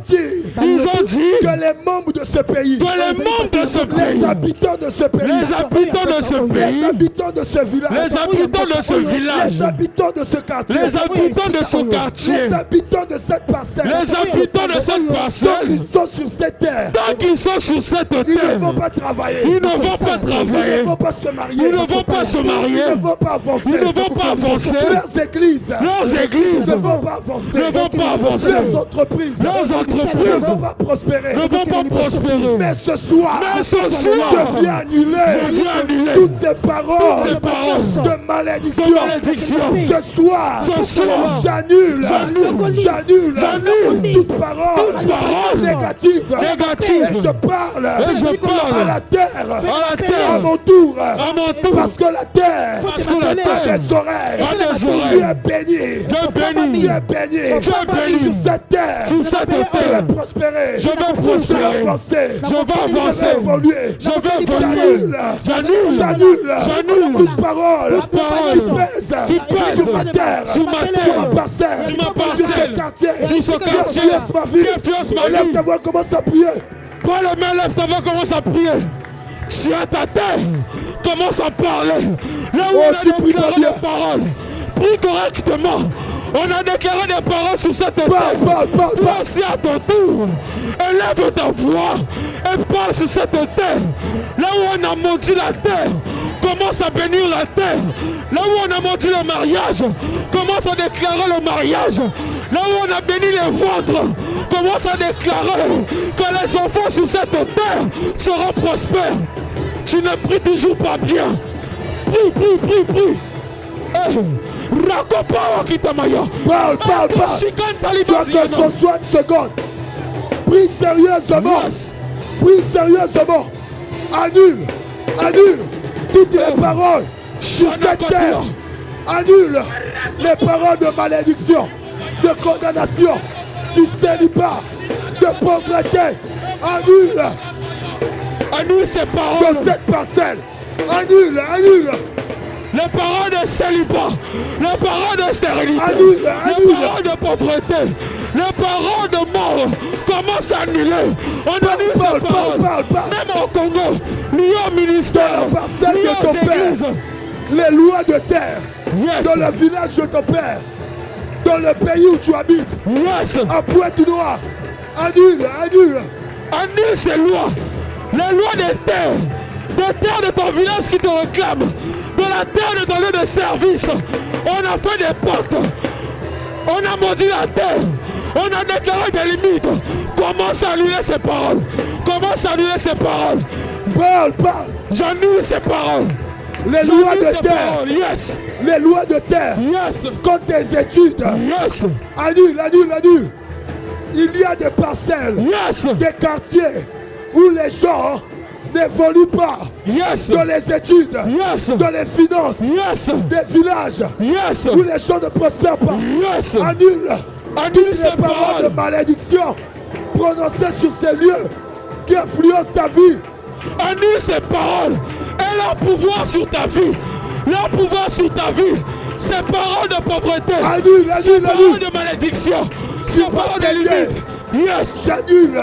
dit que les membres de ce pays, les habitants de ce pays, les habitants de ce village, les habitants de ce quartier, les habitants de cette parcelle, donc ils sont sur cette terre. Ils ne vont pas travailler. Ils ne vont pas se marier. Ils ne vont pas avancer. Leurs églises ne vont pas avancer. Leurs entreprises ne vont pas prospérer. Mais ce soir, je viens annuler toutes ces paroles de malédiction. Ce soir, j'annule toute parole négative. Et je parle à la terre à mon tour. Parce que la terre a des oreilles. Tu es béni. Tu es béni. Sur cette terre, je vais prospérer. Je vais avancer. Je vais évoluer. J'annule toute parole qui pèse sur ma terre, sur ma parcelle, sur ce quartier, qui influence ma vie. Lève ta voix, commence à prier. Prends la main, lève ta voix, commence à prier. Tu as ta terre, commence à parler. Là où on a déclaré des paroles, prie correctement. On a déclaré des paroles sur cette terre. Toi aussi à ton tour, élève ta voix et parle sur cette terre. Là où on a maudit la terre, commence à bénir la terre. Là où on a maudit le mariage, commence à déclarer le mariage. Là où on a béni les ventres, commence à déclarer que les enfants sur cette terre seront prospères. Tu ne pries toujours pas bien. Prie. Parle. Tu as que 60 secondes. Prie sérieusement. Annule toutes les paroles sur cette terre. Annule les paroles de malédiction, de condamnation, du célibat, de pauvreté. Annule ces paroles de cette parcelle. Annule. Les paroles de célibat, les paroles de stérilité, annule. Les paroles de pauvreté, Les paroles de mort commencent à annuler. On annule ces paroles. Même au Congo, lié au ministère, dans la parcelle lié de ton aux père, églises. les lois de terre, Yes. dans le village de ton père, dans le pays où tu habites, Yes. à Pointe-Noire, annule. Annule ces lois. Les lois des terres de ton village qui te réclament, de la terre de ton lieu de service. On a fait des pactes. On a maudit la terre. On a déclaré des limites. Commence à annuler ces paroles. Commence à annuler ces paroles. Parle. J'annule ces paroles. Les lois de terre. Yes. Les lois de terre. Yes. Contre tes études. Yes. Annule. Il y a des parcelles, Yes. des quartiers où les gens n'évoluent pas. Yes. Dans les études, Yes. dans les finances, Yes. des villages Yes. où les gens ne prospèrent pas. Yes. Annule Annule toutes ces les paroles paroles. de malédiction prononcées sur ces lieux qui influencent ta vie. Annule ces paroles et leur pouvoir sur ta vie. Leur pouvoir sur ta vie. Ces paroles de pauvreté. Annule. Ces paroles de malédiction. Ces paroles de limite. Yes. J'annule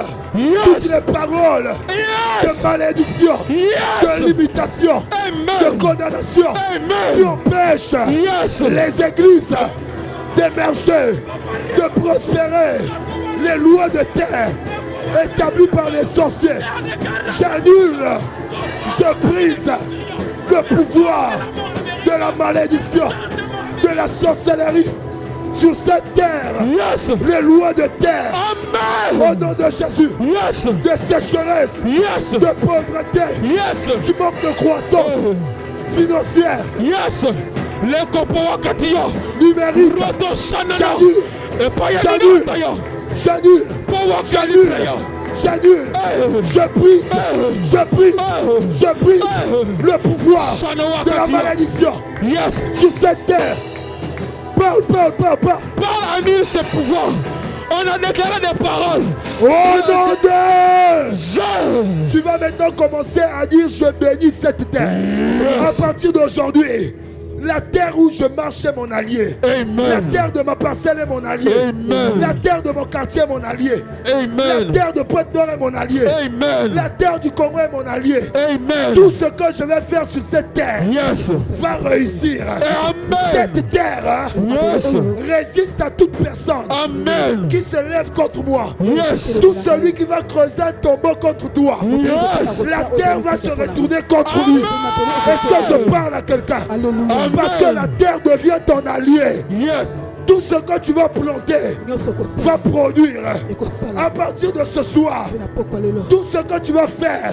toutes les paroles Yes. de malédiction, Yes. de limitation, Amen. de condamnation Amen. qui empêchent Yes. les églises d'émerger, de prospérer. Les lois de terre établies par les sorciers. J'annule, je brise le pouvoir de la malédiction, de la sorcellerie sur cette terre. Yes. Les lois de terre. Amen. Au nom de Jésus. Yes. De sécheresse, Yes. de pauvreté, Yes. du manque de croissance financière, Yes. Les copains Katio. numérique. J'annule. Je brise le pouvoir de la malédiction sur cette terre. Parle. Parle à nous ce pouvoir. On a déclaré des paroles. Au nom de... Tu vas maintenant commencer à dire je bénis cette terre. À partir d'aujourd'hui, la terre où je marche est mon allié. Amen. La terre de ma parcelle est mon allié. Amen. La terre de mon quartier est mon allié. Amen. La terre de Pointe-Noire est mon allié. Amen. La terre du Congo est mon allié. Amen. Tout ce que je vais faire sur cette terre Yes. va réussir. Amen. Cette terre Yes. résiste à toute personne Amen. qui se lève contre moi. Yes. Tout celui qui va creuser un tombeau contre toi, Yes. la terre va se retourner contre lui. Est-ce que je parle à quelqu'un? Parce que la terre devient ton allié. Yes. Tout ce que tu vas planter va produire. À partir de ce soir, tout ce que tu vas faire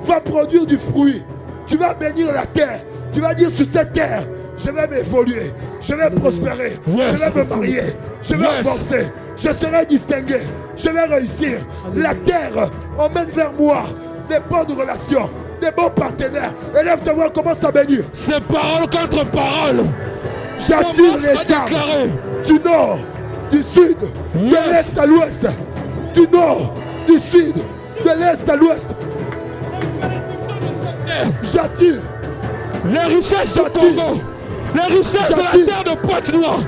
va produire du fruit. Tu vas bénir la terre. Tu vas dire sur cette terre, je vais m'évoluer, je vais prospérer, je vais me marier, je vais avancer, je serai distingué, je vais réussir. La terre emmène vers moi des bonnes relations, des bons partenaires. Élève ta voix, commence à bénir. C'est parole contre parole. J'attire les âmes du nord, du sud, de l'est à l'ouest. Du nord, du sud, de l'est à l'ouest. J'attire les richesses du Congo, les richesses de la terre de Pointe-Noire,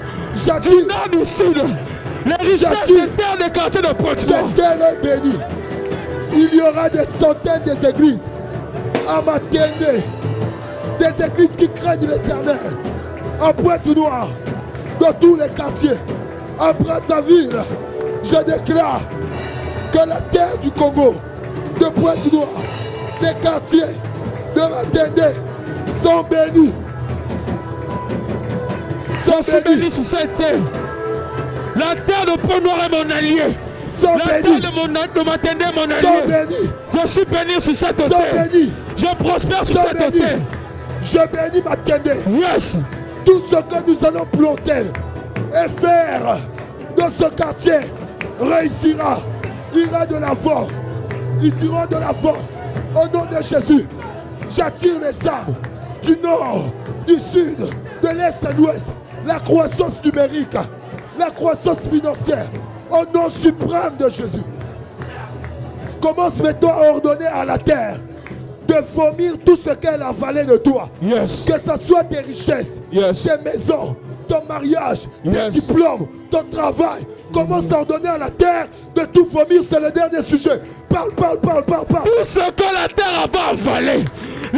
du nord, du sud, les richesses des terres des quartiers de Pointe-Noire. Cette terre est bénie. Il y aura des centaines d'églises à Matende, des églises qui craignent l'Éternel, à Pointe-Noire, dans tous les quartiers, à Brazzaville. Je déclare que la terre du Congo, de Pointe-Noire, des quartiers de Matende sont bénis. Sont bénis sur cette terre. La terre de Pointe-Noire est mon allié. La terre de Matende est mon allié. Sont bénis. Je suis béni sur cette terre. Je prospère sur cette terre. Je bénis Matende. Yes. Tout ce que nous allons planter et faire dans ce quartier réussira, ira de l'avant. Ils iront de l'avant. Au nom de Jésus, j'attire les âmes du nord, du sud, de l'est à l'ouest. La croissance numérique, la croissance financière, au nom suprême de Jésus. Commence maintenant à ordonner à la terre de vomir tout ce qu'elle a avalé de toi. Yes. Que ce soit tes richesses, tes maisons, ton mariage, tes diplômes, ton travail. Commence à ordonner à la terre de tout vomir. C'est le dernier sujet. Parle. Tout ce que la terre a avalé.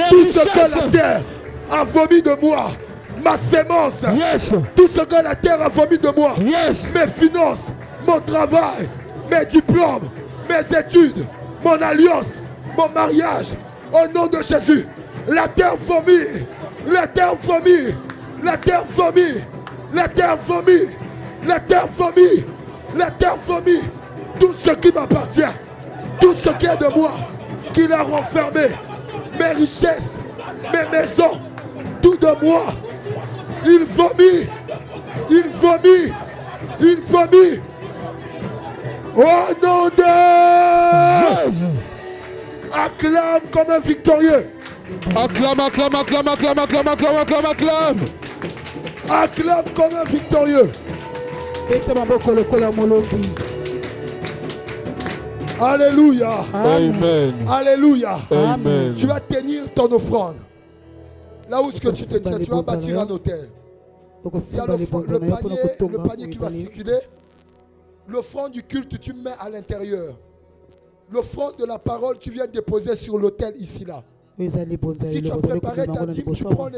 Tout ce que la terre a vomi de moi. Ma sémence. Tout ce que la terre a vomi de moi. Mes finances, mon travail, mes diplômes, mes études, mon alliance, mon mariage. Au nom de Jésus, la terre vomit. La terre vomit. La terre vomit. La terre vomit. La terre vomit. La terre vomit. Tout ce qui m'appartient. Tout ce qui est de moi. Qui l'a renfermé. Mes richesses. Mes maisons. Tout de moi. Il vomit. Il vomit. Il vomit. Au nom de Jésus. Acclame comme un victorieux. Acclame. Acclame comme un victorieux. Alléluia. Amen. Alléluia. Amen. Tu vas tenir ton offrande. Là où est-ce que tu te tiens, tu vas bâtir un hôtel. Il y a le panier qui va circuler. L'offrande du culte, tu mets à l'intérieur. L'offrande de la parole, tu viens déposer sur l'autel ici là. Si tu as préparé ta dîme, tu prends les